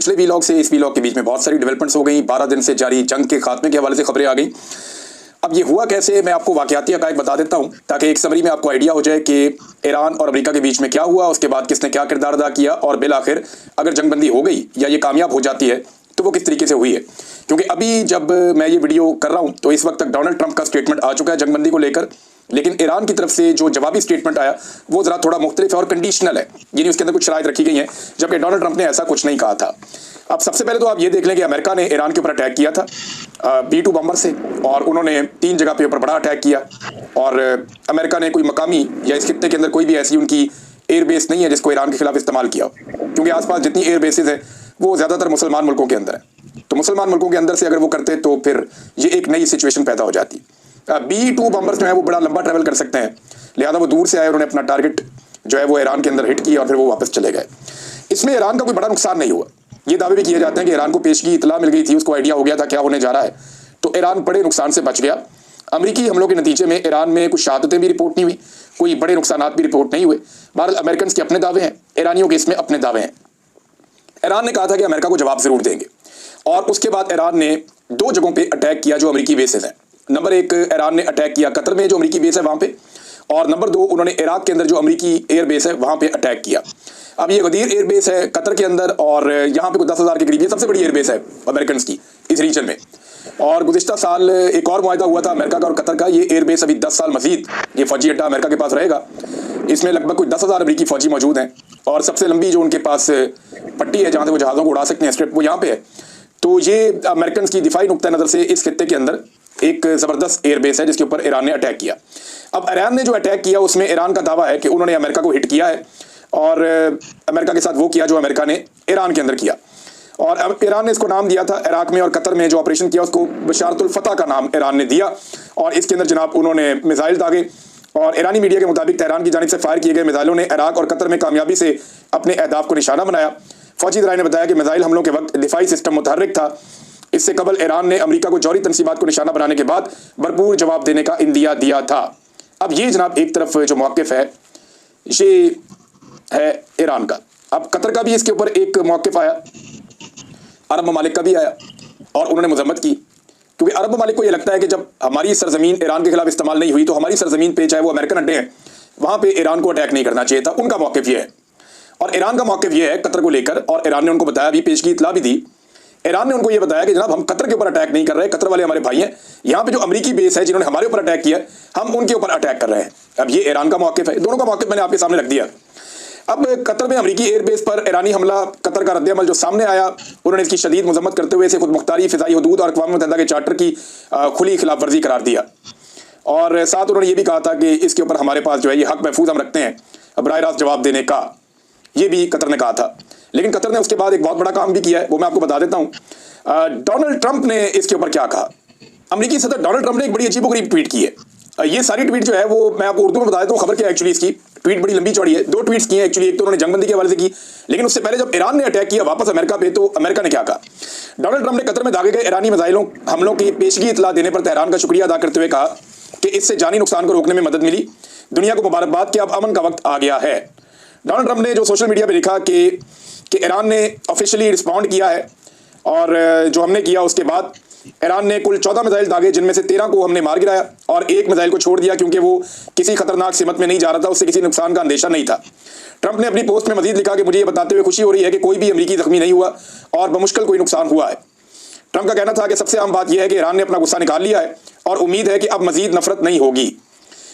पिछले वीलॉग से इस वीलॉग के बीच में बहुत सारी डेवलपमेंट्स हो गई। 12 दिन से जारी जंग के खात्मे के हवाले से खबरें आ गई। अब ये हुआ कैसे, मैं आपको वाकयाती हक़ाइक़ बता देता हूँ ताकि एक समरी में आपको आइडिया हो जाए कि ईरान और अमेरिका के बीच में क्या हुआ, उसके बाद किसने क्या किरदार अदा किया और बिल आखिर अगर जंगबंदी हो गई या ये कामयाब हो जाती है तो वो किस तरीके से हुई है। क्योंकि अभी जब मैं ये वीडियो कर रहा हूँ तो इस वक्त तक डोनाल्ड ट्रंप का स्टेटमेंट आ चुका है जंगबंदी को लेकर, लेकिन ईरान की तरफ से जो जवाबी स्टेटमेंट आया वो ज़रा थोड़ा मुख्तलिफ है और कंडीशनल है, यानी उसके अंदर कुछ शराइत रखी गई हैं, जबकि डोनाल्ड ट्रंप ने ऐसा कुछ नहीं कहा था। अब सबसे पहले तो आप ये देख लें कि अमेरिका ने ईरान के ऊपर अटैक किया था B-2 बम्बर से, और उन्होंने 3 जगह पे ऊपर बड़ा अटैक किया। और अमेरिका ने कोई मकामी या इस खित्ते के अंदर कोई भी ऐसी उनकी एयरबेस नहीं है जिसको ईरान के खिलाफ इस्तेमाल किया, क्योंकि आसपास जितनी एयरबेसेज हैं वो ज़्यादातर मुसलमान मुल्कों के अंदर है। तो मुसलमान मुल्कों के अंदर से अगर वो करते तो फिर ये एक नई सिचुएशन पैदा हो जाती। B-2 बम्बर्स जो है वो बड़ा लंबा ट्रैवल कर सकते हैं, लिहाजा वो दूर से आए, उन्होंने अपना टारगेट जो है वो ईरान के अंदर हिट किया और फिर वो वापस चले गए। इसमें ईरान का कोई बड़ा नुकसान नहीं हुआ। ये दावे भी किए जाते हैं कि ईरान को पेशगी इतला मिल गई थी, उसको आइडिया हो गया था क्या होने जा रहा है, तो ईरान बड़े नुकसान से बच गया। अमेरिकी हमलों के नतीजे में ईरान में कुछ शहादतें भी रिपोर्ट नहीं हुई, कोई बड़े नुकसान भी रिपोर्ट नहीं हुए। बहरहाल अमेरिकन के अपने दावे हैं, ईरानियों के इसमें अपने दावे हैं। ईरान ने कहा था कि अमेरिका को जवाब जरूर देंगे, और उसके बाद ईरान ने 2 जगहों पर अटैक किया जो अमेरिकी बेसेस हैं। नंबर 1 ईरान ने अटैक किया कतर में जो अमेरिकी बेस है वहाँ पे, और नंबर 2 उन्होंने इराक के अंदर जो अमेरिकी एयरबेस है वहाँ पे अटैक किया। अब ये गदीर एयरबेस है कतर के अंदर, और यहाँ पे कुछ 10,000 के करीब ये सबसे बड़ी एयरबेस है अमेरिकन की इस रीजन में। और गुज़िश्ता साल एक और मुआहदा हुआ था अमेरिका का और कतर का, ये एयरबेस अभी 10 साल मजीद ये फौजी अड्डा अमेरिका के पास रहेगा। इसमें लगभग कुछ 10,000 अमेरिकी फौजी मौजूद हैं, और सबसे लंबी जो उनके पास पट्टी है जहाँ से वो जहाज़ों को उड़ा सकते हैं स्ट्रिप, वो यहाँ पे है। तो ये अमेरिकन की दिफाई नुक्ता नज़र से इस खित्ते के अंदर एक ज़बरदस्त एयरबेस है जिसके ऊपर ईरान ने अटैक किया। अब ईरान ने जो अटैक किया उसमें ईरान का दावा है कि उन्होंने अमेरिका को हिट किया है, और अमेरिका के साथ वो किया जो अमेरिका ने ईरान के अंदर किया। और ईरान ने इसको नाम दिया था, इराक में और कतर में जो ऑपरेशन किया उसको बशारतुल फतह का नाम ईरान ने दिया। और इसके अंदर जनाब उन्होंने मिसाइल दागे, और ईरानी मीडिया के मुताबिक तेहरान की जानिब से फायर किए गए मिसाइलों ने इराक और कतर में कामयाबी से अपने अहदाफ को निशाना बनाया। फौजी ज़राए ने बताया कि मिसाइल हमलों के वक्त दिफाई सिस्टम मुतहर्रिक था। इससे कबल ईरान ने अमेरिका को जौहरी तनसीबात को निशाना बनाने के बाद भरपूर जवाब देने का इंदिया दिया था। अब ये जनाब एक तरफ जो मौक़िफ़ है ये है ईरान का। अब कतर का भी इसके ऊपर एक मौक़िफ़ आया, अरब ममालिक का भी आया, और उन्होंने मजम्मत की, क्योंकि अरब ममालिक को ये लगता है कि जब हमारी सरजमीन ईरान के खिलाफ इस्तेमाल नहीं हुई तो हमारी सरजमीन पे चाहे वो अमेरिकन अड्डे हैं वहाँ पे ईरान को अटैक नहीं करना चाहिए था। उनका मौक़िफ़ ये है, और ईरान का मौक़िफ़ ये है कतर को लेकर। और ईरान ने उनको बताया, अभी पेशगी इतला भी दी, ईरान ने उनको ये बताया कि जनाब हम कतर के ऊपर अटैक नहीं कर रहे, कतर वाले हमारे भाई हैं, यहाँ पे जो अमेरिकी बेस है जिन्होंने हमारे ऊपर अटैक किया हम उनके ऊपर अटैक कर रहे हैं। अब ये ईरान का मौक़िफ़ है, दोनों का मौक़िफ़ मैंने आपके सामने रख दिया। अब कतर में अमेरिकी एयरबेस पर ईरानी हमला, कतर का रद्द-ए-अमल जो सामने आया, उन्होंने इसकी शदीद मजम्मत करते हुए इसे खुद मुख्तारी फ़िज़ाई हदूद और अक़वाम मुत्तहिदा के चार्टर की खुली खिलाफ वर्जी करार दिया। और साथ उन्होंने ये भी कहा था कि इसके ऊपर हमारे पास जो है ये हक़ महफूज हम रखते हैं बराह रास्त जवाब देने का, ये भी कतर ने कहा था। लेकिन कतर ने उसके बाद एक बहुत बड़ा काम भी किया है, वो मैं आपको बता देता हूँ। डोनाल्ड ट्रंप ने इसके ऊपर क्या कहा। अमेरिकी सदर डोनाल्ड ट्रंप ने एक बड़ी अजीबोगरीब ट्वीट की है। ये सारी ट्वीट जो है वो मैं आपको उर्दू में बता देता हूँ, खबर क्या है एक्चुअली इसकी। ट्वीट बड़ी लंबी चौड़ी है, 2 ट्वीट्स की हैं एक्चुअली। एक तो उन्होंने जंगबंदी के हवाले से की, लेकिन उससे पहले जब ईरान ने अटैक किया वापस अमेरिका पे, तो अमेरिका ने क्या कहा। डोनाल्ड ट्रंप ने कतर में दागे गए ईरानी मिसाइलों हमलों की पेशगी इतला देने पर तेहरान का शुक्रिया अदा करते हुए कहा कि इससे जानी नुकसान को रोकने में मदद मिली। दुनिया को मुबारकबाद कि अब अमन का वक्त आ गया है। डोनाल्ड ट्रंप ने जो सोशल मीडिया पर लिखा कि ईरान ने ऑफिशियली रिस्पॉन्ड किया है, और जो हमने किया उसके बाद ईरान ने कुल 14 मिसाइल दागे, जिनमें से 13 को हमने मार गिराया और 1 मिसाइल को छोड़ दिया क्योंकि वो किसी खतरनाक सिमत में नहीं जा रहा था, उससे किसी नुकसान का अंदेशा नहीं था। ट्रंप ने अपनी पोस्ट में मजीद लिखा कि मुझे ये बताते हुए खुशी हो रही है कि कोई भी अमेरिकी जख्मी नहीं हुआ और बमुश्किल कोई नुकसान हुआ है। ट्रंप का कहना था कि सबसे अहम बात यह है कि ईरान ने अपना गुस्सा निकाल लिया है और उम्मीद है कि अब मजीद नफरत नहीं होगी।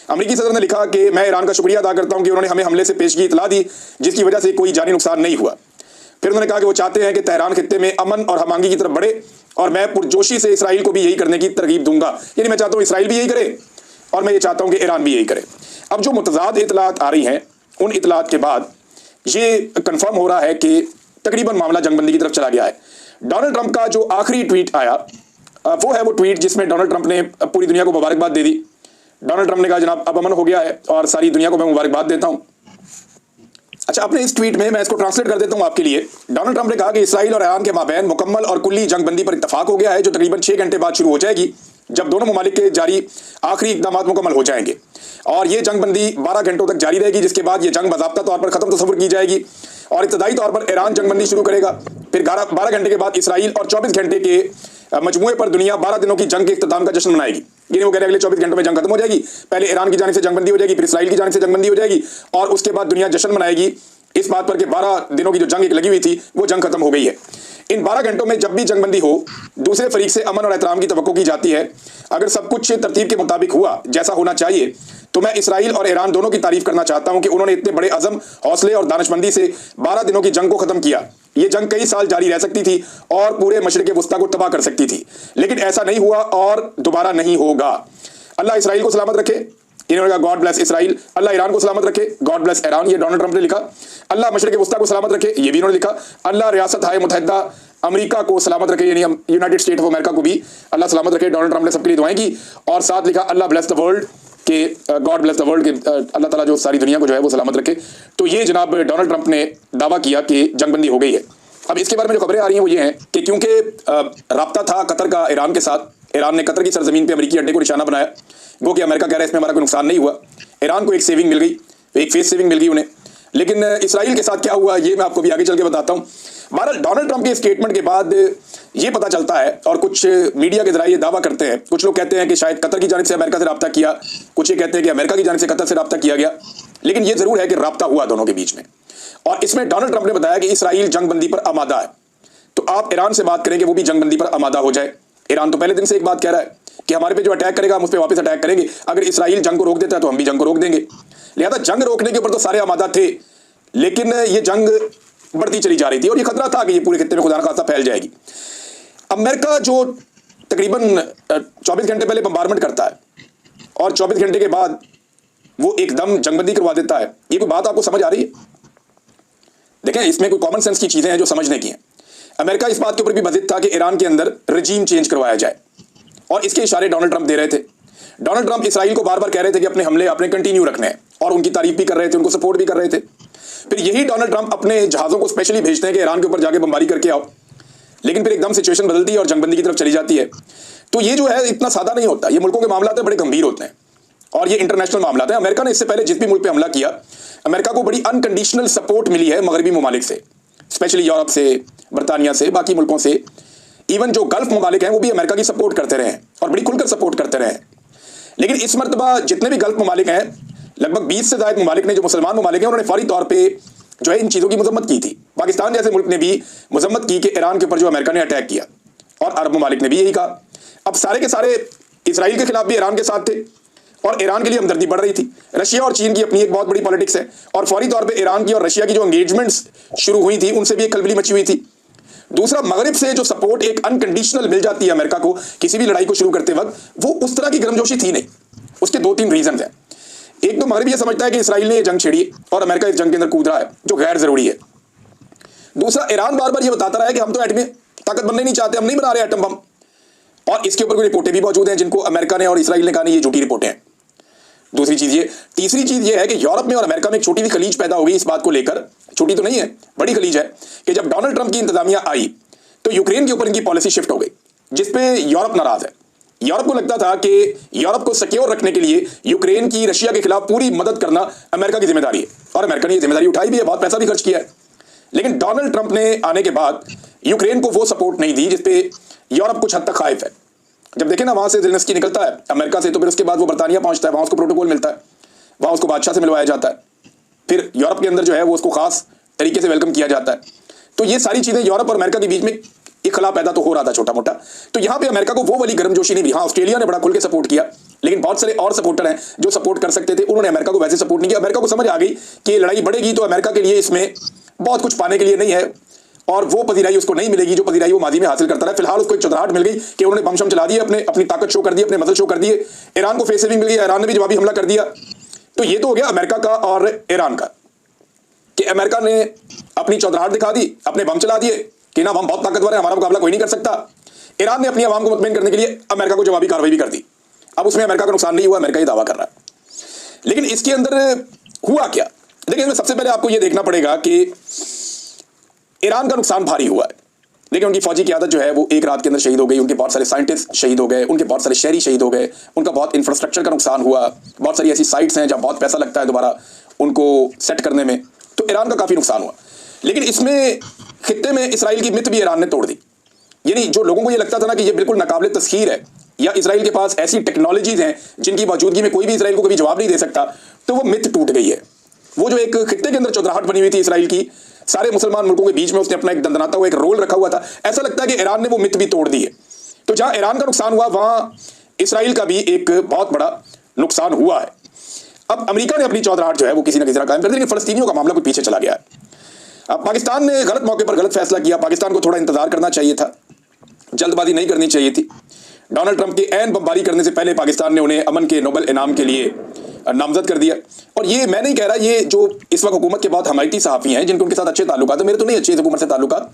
अमेरिकी सदर ने लिखा कि मैं ईरान का शुक्रिया अदा करता हूँ कि उन्होंने हमें हमले से पेशगी इतला दी जिसकी वजह से कोई जानी नुकसान नहीं हुआ। फिर उन्होंने कहा कि वो चाहते हैं कि तेहरान खित्ते में अमन और हमांगी की तरफ बढ़े, और मैं पुरजोशी से इसराइल को भी यही करने की तरगीब दूंगा। यानी मैं चाहता हूँ इसराइल भी यही करे, और मैं ये चाहता हूँ कि ईरान भी यही करे। अब जो मुतज़ाद इतलात आ रही हैं, उन इतलात के बाद ये कन्फर्म हो रहा है कि तकरीबन मामला जंगबंदी की तरफ चला गया है। डोनाल्ड ट्रंप का जो आखिरी ट्वीट आया वो है वो ट्वीट जिसमें डोनाल्ड ट्रंप ने पूरी दुनिया को मुबारकबाद दे दी। डोनाल्ड ट्रंप ने कहा जनाब अब अमन हो गया है और सारी दुनिया को मैं मुबारकबाद देता हूँ। अच्छा, अपने इस ट्वीट में मैं इसको ट्रांसलेट कर देता हूँ आपके लिए। डोनाल्ड ट्रंप ने कहा कि इसराइल और ईरान के माबैन मुकम्मल और कुल्ली जंगबंदी पर इत्तफाक हो गया है, जो तकरीबन 6 घंटे बाद शुरू हो जाएगी, जब दोनों ममालिक के जारी आखिरी इक़दाम मुकम्मल हो जाएंगे। और ये जंगबंदी 12 घंटों तक जारी रहेगी, जिसके बाद ये जंग बाज़ाब्ता तौर पर ख़त्म तस्वुर की जाएगी और इब्तदाई तौर पर ईरान जंगबंदी शुरू करेगा फिर 12 घंटे के बाद इसराइल और 24 घंटे के मजमूए पर दुनिया 12 दिनों की जंग के इख्तिताम का जश्न मनाएगी। यानी वो कह रहे हैं अगले 24 घंटों में जंग खत्म हो जाएगी। पहले ईरान की जानिब से जंगबंदी हो जाएगी, फिर इसराइल की जानिब से जंगबंदी हो जाएगी, और उसके बाद दुनिया जश्न मनाएगी इस बात पर कि 12 दिनों की जो जंग एक लगी हुई थी वो जंग खत्म हो गई है। इन 12 घंटों में जब भी जंगबंदी हो, दूसरे फरीक से अमन और एहतराम की तवक्को की जाती है। अगर सब कुछ तरतीब के मुताबिक हुआ जैसा होना चाहिए, तो मैं इसराइल और ईरान दोनों की तारीफ करना चाहता हूं कि उन्होंने इतने बड़े अज़म, हौसले और दानिशमंदी से 12 दिनों की जंग को खत्म किया। ये जंग कई साल जारी रह सकती थी और पूरे मशरिक़ वुस्ता को तबाह कर सकती थी, लेकिन ऐसा नहीं हुआ और दोबारा नहीं होगा। अल्लाह इसराइल को सलामत रखे, इन्होंने कहा गॉड ब्लेस इसराइल। अल्लाह ईरान को सलामत रखे, गॉड ब्लेस ईरान, ये डोनाल्ड ट्रंप ने लिखा। अल्लाह मशरिक़ वुस्ता को सलामत रखे, ये भी इन्होंने लिखा। अल्लाह रियासत हाय मुत्तहिदा अमेरिका को सलामत रखे, यानी यूनाइटेड स्टेट ऑफ अमेरिका को भी अल्लाह सलामत रखे। डोनाल्ड ट्रंप ने सबके लिए दुआएं की, और साथ लिखा अल्लाह ब्लेस द वर्ल्ड के, गॉड ब्लेस द वर्ल्ड के, अल्लाह ताला जो सारी दुनिया को जो है वो सलामत रखे। तो ये जनाब डोनाल्ड ट्रंप ने दावा किया कि जंगबंदी हो गई है। अब इसके बारे में जो खबरें आ रही हैं वो ये हैं कि क्योंकि राब्ता था कतर का ईरान के साथ, ईरान ने कतर की सरजमीन पे अमेरिकी अड्डे को निशाना बनाया। वो कि अमेरिका कह रहा है इसमें हमारा कोई नुकसान नहीं हुआ, ईरान को एक सेविंग मिल गई, एक फेस सेविंग मिल गई उन्हें। लेकिन इसराइल के साथ क्या हुआ ये मैं आपको भी आगे चल के बताता हूँ। बहरहाल डोनाल्ड ट्रंप के स्टेटमेंट के बाद ये पता चलता है, और कुछ मीडिया के जरिए ये दावा करते हैं, कुछ लोग कहते हैं कि शायद कतर की जानिब से अमेरिका से रब्ता किया, कुछ ये कहते हैं कि अमेरिका की जानिब से कतर से रब्ता किया गया। लेकिन ये जरूर है कि रब्ता हुआ दोनों के बीच में, और इसमें डोनाल्ड ट्रंप ने बताया कि इसराइल जंगबंदी पर आमादा है। तो आप ईरान से बात करें कि वो भी जंगबंदी पर आमादा हो जाए। ईरान तो पहले दिन से एक बात कह रहा है कि हमारे पे जो अटैक करेगा हम उस पर वापस अटैक करेंगे, अगर इसराइल जंग को रोक देता है तो हम भी जंग को रोक देंगे। लिहाजा जंग रोकने के ऊपर तो सारे आमादा थे, लेकिन ये जंग बढ़ती चली जा रही थी और ये खतरा था कि ये पूरे खित्ते में खुदा न खास्ता फैल जाएगी। अमेरिका जो तकरीबन 24 घंटे पहले बम्बारमेंट करता है और 24 घंटे के बाद वो एकदम जंगबंदी करवा देता है, ये कोई बात आपको समझ आ रही है? देखें, इसमें कोई कॉमन सेंस की चीजें हैं जो समझने की हैं। अमेरिका इस बात के ऊपर भी बजिद था कि ईरान के अंदर रजीम चेंज करवाया जाए, और इसके इशारे डोनाल्ड ट्रंप दे रहे थे। डोनाल्ड ट्रंप इसराइल को बार बार कह रहे थे कि अपने हमले अपने कंटिन्यू रखने हैं, और उनकी तारीफ भी कर रहे थे, उनको सपोर्ट भी कर रहे थे। फिर यही डोनाल्ड ट्रंप अपने जहाज़ों को स्पेशली भेजते हैं कि ईरान के ऊपर जाके बमबारी करके आओ, लेकिन फिर एकदम सिचुएशन बदलती है और जंगबंदी की तरफ चली जाती है। तो ये जो है इतना सादा नहीं होता, ये मुल्कों के मामला बड़े गंभीर होते हैं और ये इंटरनेशनल मामला है। अमेरिका ने इससे पहले जिस भी मुल्क पे हमला किया, अमेरिका को बड़ी अनकंडीशनल सपोर्ट मिली है मगरबी ममालिक से, स्पेशली यूरोप से, बरतानिया से, बाकी मुल्कों से। इवन जो गल्फ ममालिक हैं वो भी अमेरिका की सपोर्ट करते रहे हैं और बड़ी खुलकर सपोर्ट करते रहे हैं। लेकिन इस मरतबा जितने भी गल्फ ममालिक हैं, लगभग 20 से ज़ायद ममालिक ने, जो मुसलमान ममालिक हैं, उन्होंने फौरी तौर पर जो है इन चीज़ों की मजम्मत की थी। पाकिस्तान जैसे मुल्क ने भी मजम्मत की कि ईरान के ऊपर जो अमेरिका ने अटैक किया, और अरब ममालिक ने भी यही कहा। अब सारे के सारे इसराइल के खिलाफ भी ईरान के साथ थे और ईरान के लिए हमदर्दी बढ़ रही थी। रशिया और चीन की अपनी एक बहुत बड़ी पॉलिटिक्स है, और फौरी तौर पे ईरान की और रशिया की जो एंगेजमेंट्स शुरू हुई थी उनसे भी एक खलबली मची हुई थी। दूसरा, मगरिब से जो सपोर्ट एक अनकंडीशनल मिल जाती है अमेरिका को किसी भी लड़ाई को शुरू करते वक्त, वो उस तरह की गर्मजोशी थी नहीं। उसके 2-3 रीजन हैं। एक तो मगरिब ये समझता है कि इसराइल ने ये जंग छेड़ी और अमेरिका इस जंग के अंदर कूद रहा है, जो गैर जरूरी है। दूसरा, ईरान बार बार ये बताता रहा है कि हम तो एटमी ताकत बनना ही नहीं चाहते, हम नहीं बना रहे एटम बम, और इसके ऊपर कोई रिपोर्टें भी मौजूद हैं जिनको अमेरिका ने और इसराइल ने कहा नहीं ये झूठी रिपोर्टें हैं। दूसरी चीज ये, तीसरी चीज ये है कि यूरोप में और अमेरिका में एक छोटी सी खलीज पैदा हो गई इस बात को लेकर, छोटी तो नहीं है, बड़ी खलीज है, कि जब डोनाल्ड ट्रंप की इंतजामिया आई तो यूक्रेन के ऊपर इनकी पॉलिसी शिफ्ट हो गई, जिसपे यूरोप नाराज है। यूरोप को लगता था कि यूरोप को सिक्योर रखने के लिए यूक्रेन की रशिया के खिलाफ पूरी मदद करना अमेरिका की जिम्मेदारी है, और अमेरिका ने यह जिम्मेदारी उठाई भी है, बहुत पैसा भी खर्च किया है। लेकिन डोनाल्ड ट्रंप ने आने के बाद यूक्रेन को वो सपोर्ट नहीं दी जिसपे यूरोप कुछ हद तक खाइफ है। जब देखें ना, वहां से ज़ेलेंस्की निकलता है अमेरिका से, तो फिर उसके बाद वो बरतानिया पहुंचता है, वहां उसको प्रोटोकॉल मिलता है, वहां उसको बादशाह से मिलवाया जाता है, फिर यूरोप के अंदर जो है वो उसको खास तरीके से वेलकम किया जाता है। तो ये सारी चीजें यूरोप और अमेरिका के बीच में एक खला पैदा तो हो रहा था छोटा मोटा। तो यहाँ पे अमेरिका को वो वाली गर्मजोशी नहीं दी। हाँ, ऑस्ट्रेलिया ने बड़ा खुल के सपोर्ट किया, लेकिन बहुत सारे और सपोर्टर हैं जो सपोर्ट कर सकते थे, उन्होंने अमेरिका को वैसे सपोर्ट नहीं किया। अमेरिका को समझ आ गई कि लड़ाई बढ़ेगी तो अमेरिका के लिए इसमें बहुत कुछ पाने के लिए नहीं है, और वो पजीराई उसको नहीं मिलेगी जो पजीराई वो माजी में हासिल करता रहा। फिलहाल उसको एक चौधराहट मिल गई कि उन्होंने बम शम चला दिए, अपनी ताकत शो कर दी, अपने मसल शो कर दिए। ईरान को फेस सेविंग मिल गई, ईरान ने भी जवाबी हमला कर दिया। तो ये तो हो गया अमेरिका का और ईरान का, कि अमेरिका ने अपनी चौधराहट दिखा दी, अपने बम चला दिए कि ना हम बहुत ताकतवर है, हमारा मुकाबला कोई नहीं कर सकता। ईरान ने अपनी आवाम को मुतमईन करने के लिए अमेरिका को जवाबी कार्रवाई भी कर दी। अब उसमें अमेरिका का नुकसान नहीं हुआ, अमेरिका ये दावा कर रहा है। लेकिन इसके अंदर हुआ क्या? देखिए, इसमें सबसे पहले आपको यह देखना पड़ेगा कि ईरान का नुकसान भारी हुआ है। लेकिन उनकी फौजी क़यादत जो है वो एक रात के अंदर शहीद हो गई, उनके बहुत सारे साइंटिस्ट शहीद हो गए, उनके बहुत सारे शहरी शहीद हो गए, उनका बहुत इंफ्रास्ट्रक्चर का नुकसान हुआ, बहुत सारी ऐसी साइट्स हैं जहाँ बहुत पैसा लगता है दोबारा उनको सेट करने में। तो ईरान का काफ़ी नुकसान हुआ। लेकिन इसमें खित्ते में इसराइल की मिथ भी ईरान ने तोड़ दी। यानी जो लोगों को ये लगता था ना कि ये बिल्कुल नाकाबिले तस्खीर है या इसराइल के पास ऐसी टेक्नोलॉजीज हैं जिनकी मौजूदगी में कोई भी इसराइल को कभी जवाब नहीं दे सकता, तो वो मिथ टूट गई है। वो जो एक खित्ते के अंदर चौधराहट बनी हुई थी इसराइल की, सारे मुसलमान मुल्कों के बीच में उसने अपना एक दंदनाता हुआ एक रोल रखा हुआ था, ऐसा लगता है कि ईरान ने वो मिथ भी तोड़ दी है। तो जहां ईरान का नुकसान हुआ वहां इसराइल का भी एक बहुत बड़ा नुकसान हुआ है। अब अमेरिका ने अपनी चौधराहट जो है वो किसी ना किसी तरह कायम कर दी, लेकिन फलस्तीनियों का मामला कुछ पीछे चला गया है। अब पाकिस्तान ने गलत मौके पर गलत फैसला किया। पाकिस्तान को थोड़ा इंतजार करना चाहिए था, जल्दबाजी नहीं करनी चाहिए थी। डोनाल्ड ट्रंप के ऐन बमबारी करने से पहले पाकिस्तान ने उन्हें अमन के नोबेल इनाम के लिए नामजद कर दिया। और ये मैं नहीं कह रहा, ये जो इस वक्त हुकूमत के बहुत हमायती सहाफ़ी हैं जिनके उनके साथ अच्छे ताल्लुकात हैं, मेरे तो नहीं अच्छे हुकूमत से ताल्लुकात,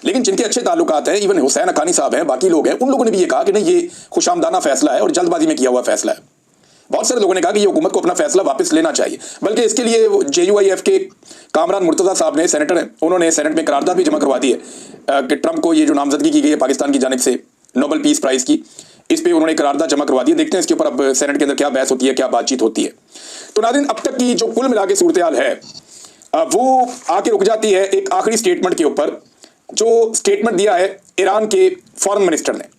लेकिन जिनके अच्छे ताल्लुकात हैं, इवन हुसैन हक्कानी साहब हैं, बाकी लोग हैं, उन लोगों ने भी ये कहा कि नहीं, ये खुशामदाना फैसला है और जल्दबाजी में किया हुआ फैसला है। बहुत सारे लोगों ने कहा कि ये हुकूमत को अपना फैसला वापस लेना चाहिए, बल्कि इसके लिए JUIF के कामरान मुर्तज़ा साहब ने, सेनेटर हैं, उन्होंने सेनेट में करारदाद भी जमा करवा दी है कि ट्रंप को ये जो नामजदगी की गई है पाकिस्तान की जानिब से नोबेल पीस प्राइज़ की, इस पर उन्होंने करारदाद जमा करवा दी है। देखते हैं इसके ऊपर अब सेनेट के अंदर क्या बहस होती है, क्या बातचीत होती है। तो नाज़रीन, अब तक की जो कुल मिला के सूरत हाल है वो आके रुक जाती है एक आखिरी स्टेटमेंट के ऊपर, जो स्टेटमेंट दिया है ईरान के फॉरेन मिनिस्टर ने।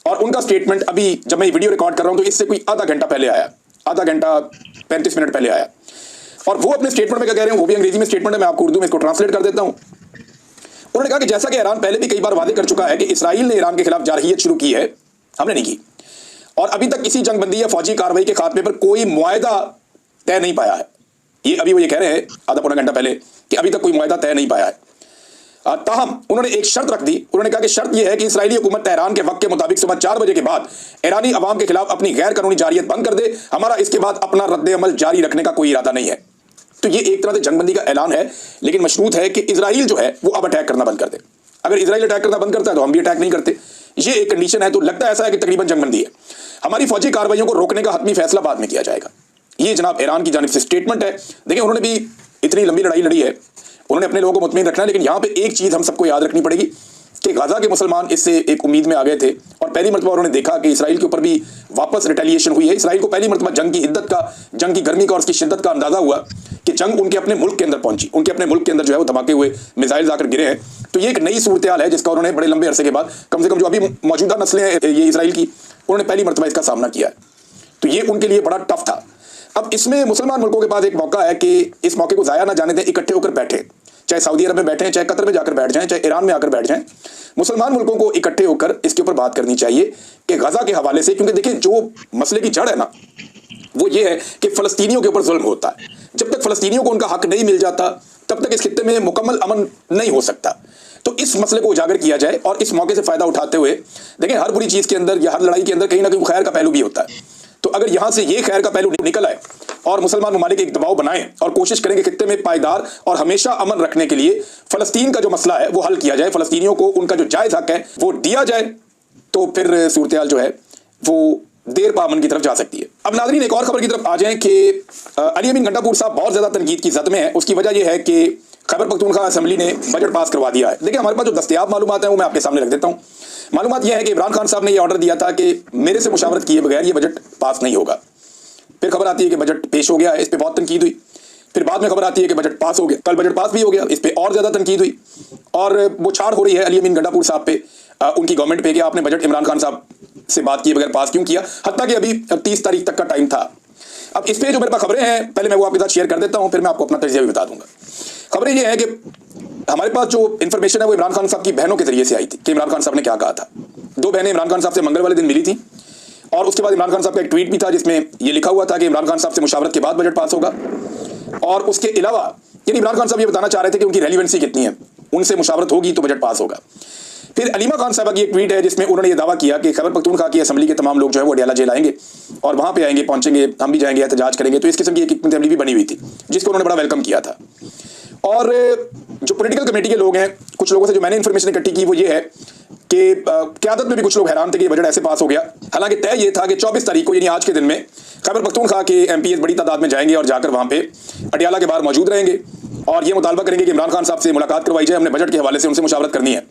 और उनका स्टेटमेंट अभी जब मैं वीडियो रिकॉर्ड कर रहा हूं तो इससे कोई आधा घंटा पहले आया, आधा घंटा 35 मिनट पहले आया। और वो अपने स्टेटमेंट में क्या कह रहे हैं, वो भी अंग्रेजी में स्टेटमेंट है, मैं आपको उर्दू में इसको ट्रांसलेट कर देता हूं। उन्होंने कहा कि जैसा कि ईरान पहले भी कई बार वादे कर चुका है कि इसराइल ने ईरान के खिलाफ जारहियत शुरू की है, हमने नहीं की, और अभी तक किसी जंगबंदी या फौजी कार्रवाई के खात्मे पर कोई मुआहदा तय नहीं पाया है। ये अभी वो ये कह रहे हैं आधा पौना घंटा पहले कि अभी तक कोई मुआहदा तय नहीं पाया है। ताहम उन्होंने एक शर्त रख दी। उन्होंने कहा कि शर्त यह है कि इसराइली हुकूमत तेहरान के वक्त के मुताबिक सुबह 4 बजे के बाद ईरानी अवाम के खिलाफ अपनी गैर कानूनी जारियत बंद कर दे। हमारा इसके बाद अपना रद्द-ए-अमल जारी रखने का कोई इरादा नहीं है। तो ये एक तरह से जंगबंदी का ऐलान है, लेकिन मशरूत है कि इसराइल जो है वो अब अटैक करना बंद कर दे। अगर इसराइल अटैक करना बंद करता है तो हम भी अटैक नहीं करते, ये एक कंडीशन है। तो लगता ऐसा है कि तकरीबन जंगबंदी है। हमारी फौजी कार्रवाइयों को रोकने का हतमी फैसला बाद में किया जाएगा। ये जनाब ईरान की जानिब से स्टेटमेंट है। देखिए, उन्होंने भी इतनी लंबी लड़ाई लड़ी है, उन्होंने अपने लोगों को मुतमईन रखना है, लेकिन यहाँ पे एक चीज़ हम सबको याद रखनी पड़ेगी कि गाजा के मुसलमान इससे एक उम्मीद में आ गए थे और पहली मरतबा उन्होंने देखा कि इसराइल के ऊपर भी वापस रिटेलिएशन हुई है। इसराइल को पहली मरतबा जंग की हिद्दत का, जंग की गर्मी का और उसकी शिद्दत का अंदाजा हुआ कि जंग उनके अपने मुल्क के अंदर पहुंची, उनके अपने मुल्क के अंदर जो है वो धमाके हुए, मिसाइल आकर गिरे हैं। तो ये एक नई सूरत हाल है जिसका उन्होंने बड़े लंबे अरसे के बाद, कम से कम जो अभी मौजूदा नस्लें हैं ये इसराइल की, उन्होंने पहली मरतबा इसका सामना किया है। तो ये उनके लिए बड़ा टफ था। अब इसमें मुसलमान मुल्कों के पास एक मौका है कि इस मौके को ज़ाया ना जाने दें, इकट्ठे होकर बैठे, चाहे सऊदी अरब में बैठे, चाहे कतर में जाकर बैठ जाएं, चाहे ईरान में आकर बैठ जाएं। मुसलमान मुल्कों को इकट्ठे होकर इसके ऊपर बात करनी चाहिए कि गजा के हवाले से, क्योंकि देखिए जो मसले की जड़ है ना वो ये है कि फ़लस्तीनियों के ऊपर जुल्म होता है। जब तक फ़लस्तीनियों को उनका हक नहीं मिल जाता तब तक इस खित्ते में मुकम्मल अमन नहीं हो सकता। तो इस मसले को उजागर किया जाए और इस मौके से फ़ायदा उठाते हुए, देखें हर बुरी चीज़ के अंदर या हर लड़ाई के अंदर कहीं ना कहीं खैर का पहलू भी होता है। तो अगर यहाँ से ये खैर का पहलू निकल आए और मुसलमान ममालिक एक दबाव बनाएं और कोशिश करें कि खित्ते में पायदार और हमेशा अमन रखने के लिए फ़लस्तीन का जो मसला है वो हल किया जाए, फ़लस्तीनियों को उनका जो जायज़ हक है वो दिया जाए, तो फिर सूरत हाल जो है वो देर पा अमन की तरफ जा सकती है। अब नाज़रीन, एक और खबर की तरफ आ जाएं कि अली अमीन गंडापुर साहब बहुत ज़्यादा तनकीद की ज़द में है। उसकी वजह यह है कि खैबर पख्तूनख्वा असेंबली ने बजट पास करवा दिया है। देखिए, हमारे पास जो दस्तयाब मालूमात है वो मैं आपके सामने रख देता हूँ। मालूमात यह है कि इमरान खान साहब ने यह ऑर्डर दिया था कि मेरे से मुशावरत किए बगैर ये बजट पास नहीं होगा। फिर खबर आती है कि बजट पेश हो गया है, इस पर बहुत तनकीद हुई। फिर बाद में खबर आती है कि बजट पास हो गया, कल बजट पास भी हो गया, इस पर और ज़्यादा तनकीद हुई और वो छाड़ हो रही है अली अमीन गंडापुर साहब पे, उनकी गवर्नमेंट पे कि आपने बजट इमरान खान साहब से बात किए बगैर पास क्यों किया, हत्ता कि अभी 30 तारीख तक का टाइम था। अब इस पर जो मेरे पास खबरें हैं पहले मैं वो आपके साथ शेयर कर देता हूँ, फिर मैं आपको अपना तजज़िया भी बता दूंगा। खबरें ये हैं कि हमारे पास जो इन्फॉर्मेशन है वो इमरान खान साहब की बहनों के जरिए से आई थी कि इमरान खान साहब ने क्या कहा था। 2 बहनें इमरान खान साहब से मंगल वाले दिन मिली थी और उसके बाद इमरान खान साहब का एक ट्वीट भी था जिसमें ये लिखा हुआ था कि इमरान खान साहब से मुशावरत के बाद बजट पास होगा। और उसके अलावा यानी इमरान खान साहब ये बताना चाह रहे थे कि उनकी रेलिवेंसी कितनी है, उनसे मुशावरत होगी तो बजट पास होगा। फिर अलीमा खान साहब की एक ट्वीट है जिसमें उन्होंने ये दावा किया कि खैबर पख्तूनख्वा की असेंबली के तमाम लोग जो है वो अडियाला जेल आएंगे और वहाँ पे आएंगे, पहुँचेंगे, हम भी जाएंगे, एहतजाज करेंगे। तो इस किस्म की एक असेंबली भी बनी हुई थी जिसको उन्होंने बड़ा वेलकम किया था। और जो पॉलिटिकल कमेटी के लोग हैं, कुछ लोगों से जो मैंने इन्फॉर्मेशन इकट्ठी की वो ये है कि क़यादत में भी कुछ लोग हैरान थे कि बजट ऐसे पास हो गया। हालांकि तय ये था कि 24 तारीख को यानी आज के दिन में खैबर पख्तूनख्वा के MPs बड़ी तादाद में जाएंगे और जाकर वहाँ पे अडियाला के बाहर मौजूद रहेंगे और ये मुतालबा करेंगे कि इमरान खान साहब से मुलाकात करवाई जाए, हमने बजट के हवाले से उनसे मुशावरत करनी है।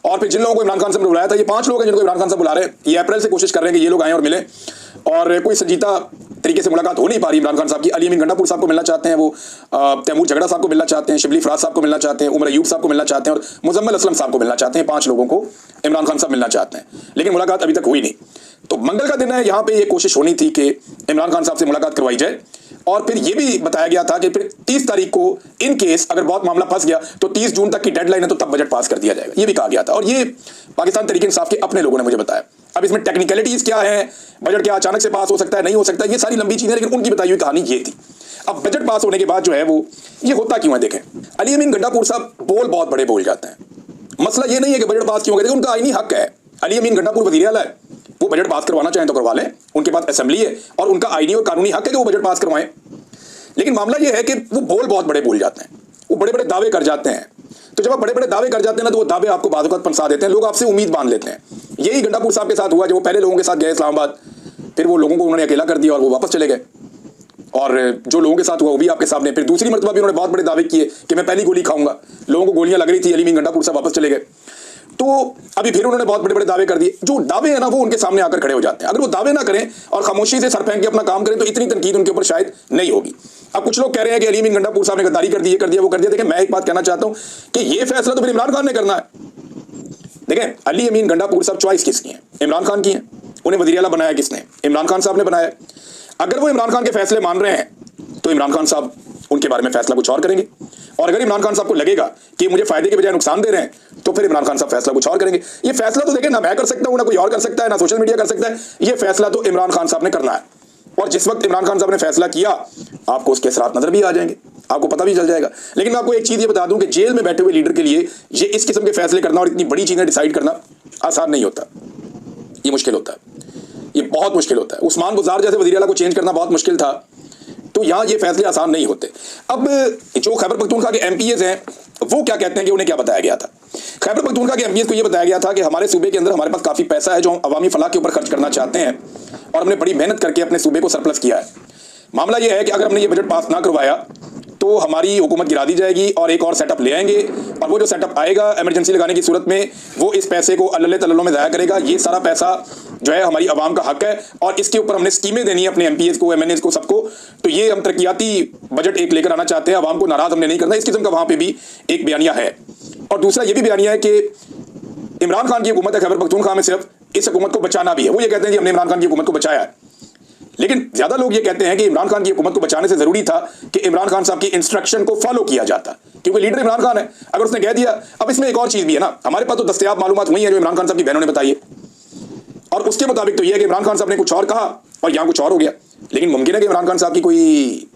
और फिर जिन लोगों को इमरान खान साहब ने बुलाया था, ये 5 लोग हैं जिनको इमरान खान साहब बुला रहे हैं, ये अप्रैल से कोशिश कर रहे हैं कि ये लोग आएँ और मिलें और कोई संजीदा तरीके से मुलाकात हो नहीं पा रही इमरान खान साहब की। अली अमीन गंडापुर साहब को मिलना चाहते हैं, वो तैमूर झगड़ा साहब को मिलना चाहते हैं, शिबली फराज साहब को मिलना चाहते हैं, उमर अयूब साहब को मिलना चाहते हैं और मुजम्मिल असलम साहब को मिलना चाहते हैं। 5 लोगों को इमरान खान साहब मिलना चाहते हैं, लेकिन मुलाकात अभी तक हुई नहीं। तो मंगल का दिन है, यहाँ पे ये कोशिश होनी थी कि इमरान खान साहब से मुलाकात करवाई जाए और फिर ये भी बताया गया था कि फिर 30 तारीख को इन केस अगर बहुत मामला फंस गया तो 30 जून तक की डेडलाइन है, तो तब बजट पास कर दिया जाएगा, ये भी कहा गया था। और ये पाकिस्तान तहरीक इंसाफ के अपने लोगों ने मुझे बताया। अब इसमें टेक्निकलिटीज क्या है, बजट क्या अचानक से पास हो सकता है, नहीं हो सकता है, ये सारी लंबी चीजें, लेकिन उनकी बताई हुई कहानी ये थी। अब बजट पास होने के बाद जो है वो ये होता क्यों है, देखें अली अमीन गंडापुर साहब बहुत बड़े बोल जाते हैं। मसला ये नहीं है कि बजट पास क्यों हो गया, उनका आईनी हक है। अली अमीन गंडापुर वज़ीर आला है, वो बजट पास करवाना चाहें तो करवा लें, उनके पास असेंबली है और उनका आईनी और कानूनी हक है कि वो बजट पास करवाएं। लेकिन मामला ये है कि वो बहुत बड़े बोल जाते हैं, वो बड़े बड़े दावे कर जाते हैं। तो जब आप बड़े बड़े दावे कर जाते हैं ना, तो वो दावे आपको बाद वक्त फंसा देते हैं, लोग आपसे उम्मीद बांध लेते हैं। यही गंडापुर साहब के साथ हुआ, जो वो पहले लोगों के साथ गए इस्लामाबाद, फिर वो लोगों को उन्होंने अकेला कर दिया और वो वापस चले गए। और जो लोगों के साथ हुआ वो भी आपके सामने। फिर दूसरी मरतबा भी उन्होंने बहुत बड़े दावे किए कि मैं पहली गोली खाऊंगा, लोगों को गोलियां लग रही थी, अली अमीन गंडापुर साहब वापस चले गए। तो अभी फिर उन्होंने बहुत बड़े दावे कर दिए। जो दावे हैं ना, वो उनके सामने आकर खड़े हो जाते हैं। अगर वो दावे ना करें और खामोशी से सर फेंक के अपना काम करें तो इतनी तनकीद उनके ऊपर शायद नहीं होगी। अब कुछ लोग कह रहे हैं कि अली अमीन गंडापुर साहब ने गद्दारी कर दी, ये कर दिया, वो कर दिया। देखिए, मैं एक बात कहना चाहता हूं कि ये फैसला तो फिर इमरान खान ने करना है। देखें, अली अमीन गंडापुर साहब चॉइस किसकी है? इमरान खान की है। उन्हें वज़ीर आला बनाया किसने? इमरान खान साहब ने बनाया। अगर वो इमरान खान के फैसले मान रहे हैं तो इमरान खान साहब उनके बारे में फैसला कुछ और करेंगे, और अगर इमरान खान साहब को लगेगा कि मुझे फायदे के बजाय नुकसान दे रहे हैं तो फिर इमरान खान साहब फैसला कुछ और करेंगे। ये फैसला तो देखें, ना मैं कर सकता हूं, ना कोई और कर सकता है, ना सोशल मीडिया कर सकता है। ये फैसला तो इमरान खान साहब ने करना है। और जिस वक्त इमरान खान साहब ने फैसला किया, आपको उसके असरात नजर भी आ जाएंगे, आपको पता भी चल जाएगा। लेकिन मैं आपको एक चीज ये बता दूं कि जेल में बैठे हुए लीडर के लिए ये इस किस्म के फैसले करना और इतनी बड़ी चीजें डिसाइड करना आसान नहीं होता। ये मुश्किल होता है, ये बहुत मुश्किल होता है। उस्मान बुज़ार जैसे वज़ीर आला को चेंज करना बहुत मुश्किल था, तो यहाँ ये फैसले आसान नहीं होते। अब जो खैबर पख्तूनख्वा के एमपीएस हैं, वो क्या कहते हैं कि उन्हें क्या बताया गया था? खैबर पख्तूनख्वा के एमपीएस को ये बताया गया था कि हमारे सूबे के अंदर हमारे पास काफ़ी पैसा है जो हम अवामी फलाह के ऊपर खर्च करना चाहते हैं, और हमने बड़ी मेहनत करके अपने सूबे को सरप्लस किया है। मामला ये है कि अगर हमने ये बजट पास ना करवाया तो हमारी हुकूमत गिरा दी जाएगी और एक और सेटअप ले आएंगे, और वो जो सेटअप आएगा इमरजेंसी लगाने की सूरत में, वो इस पैसे को अल्लल्ले तल्लों में ज़ाया करेगा। ये सारा पैसा जो है हमारी आवाम का हक है, और इसके ऊपर हमने स्कीमें देनी है अपने एमपीएस को, एमएनएस को, सबको। तो ये हम तरक्याती बजट एक लेकर आना चाहते हैं, आवाम को नाराज हमने नहीं करना। इस किस्म का वहाँ पे भी एक बयानिया है। और दूसरा ये भी बयानिया है कि इमरान खान की हुकूमत है खैबर पख्तूनख्वा में, सिर्फ इस हुकूमत को बचाना भी है। वो ये कहते हैं कि हमने इमरान खान की हुकूमत को बचाया है, लेकिन ज्यादा लोग ये कहते हैं कि इमरान खान की हुकूमत को बचाने से जरूरी था कि इमरान खान साहब की इंस्ट्रक्शन को फॉलो किया जाता, क्योंकि लीडर इमरान खान है। अगर उसने कह दिया, अब इसमें एक और चीज भी है ना, हमारे पास तो दस्तयाब मालूमात हुई है जो इमरान खान साहब की बहनों ने बताई है, और उसके मुताबिक तो यह है कि इमरान खान साहब ने कुछ और कहा और यहां कुछ और हो गया। लेकिन मुमकिन है कि इमरान खान साहब की कोई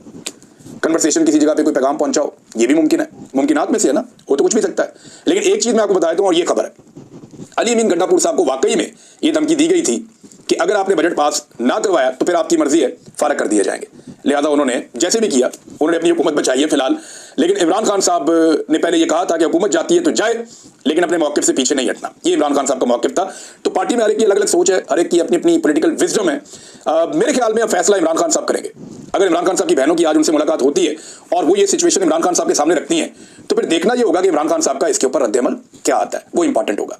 कन्वर्सेशन किसी जगह पे कोई पैगाम पहुंचा हो, ये भी मुमकिन है, मुमकिनात में से है ना, हो तो कुछ भी सकता है। लेकिन एक चीज मैं आपको बता दूं, और ये खबर है, अली अमीन गंडापुर साहब को वाकई में ये धमकी दी गई थी कि अगर आपने बजट पास ना करवाया तो फिर आपकी मर्जी है, फारग कर दिए जाएंगे। लिहाजा उन्होंने जैसे भी किया, उन्होंने अपनी हुकूमत बचाई है फिलहाल। लेकिन इमरान खान साहब ने पहले ये कहा था कि हुकूमत जाती है तो जाए, लेकिन अपने मौक़िफ़ से पीछे नहीं हटना। ये इमरान खान साहब का मौक़िफ़ था। तो पार्टी में हर एक की अलग अलग सोच है, हर एक की अपनी अपनी पॉलिटिकल विजडम है। मेरे ख्याल में अब फैसला इमरान खान साहब करेंगे। अगर इमरान खान साहब की बहनों की आज उनसे मुलाकात होती है और वो ये सिचुएशन इमरान खान साहब के सामने रखती हैं, तो फिर देखना ये होगा कि इमरान खान साहब का इसके ऊपर रद्द-ए-अमल क्या आता है, वो इंपॉर्टेंट होगा।